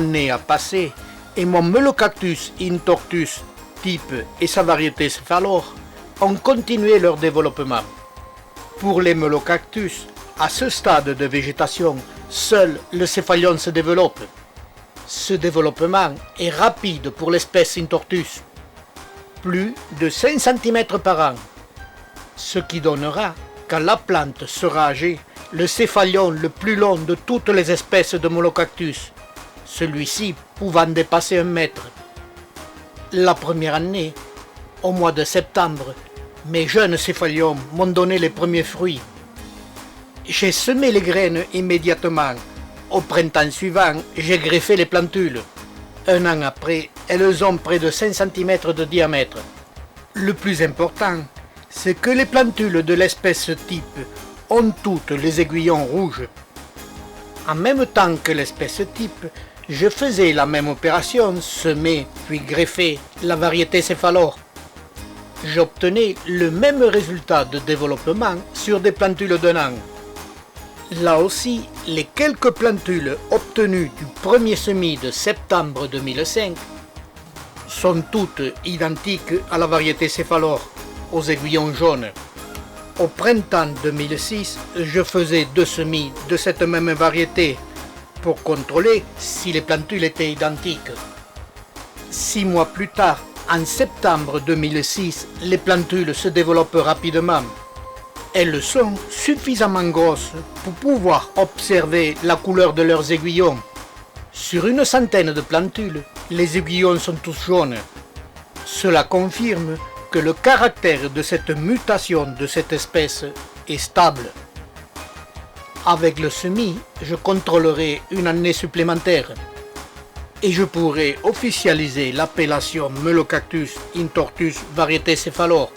année a passé et mon Melocactus intortus type et sa variété céphalore ont continué leur développement. Pour les Melocactus, à ce stade de végétation, seul le céphalion se développe. Ce développement est rapide pour l'espèce intortus, plus de 5 cm par an, ce qui donnera, quand la plante sera âgée, le céphalion le plus long de toutes les espèces de Melocactus, celui-ci pouvant dépasser 1 mètre. La première année, au mois de septembre, mes jeunes céphalions m'ont donné les premiers fruits. J'ai semé les graines immédiatement. Au printemps suivant, j'ai greffé les plantules. 1 an après, elles ont près de 5 cm de diamètre. Le plus important, c'est que les plantules de l'espèce type ont toutes les aiguillons rouges. En même temps que l'espèce type, je faisais la même opération, semer puis greffer la variété céphalore. J'obtenais le même résultat de développement sur des plantules d'1 an. Là aussi, les quelques plantules obtenues du premier semis de septembre 2005 sont toutes identiques à la variété céphalore, aux aiguillons jaunes. Au printemps 2006, je faisais 2 semis de cette même variété pour contrôler si les plantules étaient identiques. 6 mois plus tard, en septembre 2006, les plantules se développent rapidement. Elles sont suffisamment grosses pour pouvoir observer la couleur de leurs aiguillons. Sur une centaine de plantules, les aiguillons sont tous jaunes. Cela confirme que le caractère de cette mutation de cette espèce est stable. Avec le semis, je contrôlerai une année supplémentaire et je pourrai officialiser l'appellation Melocactus intortus variété céphalore.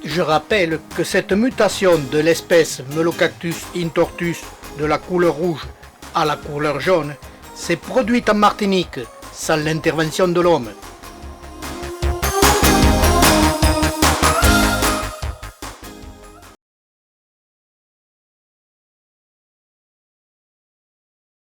Je rappelle que cette mutation de l'espèce Melocactus intortus de la couleur rouge à la couleur jaune s'est produite en Martinique sans l'intervention de l'homme.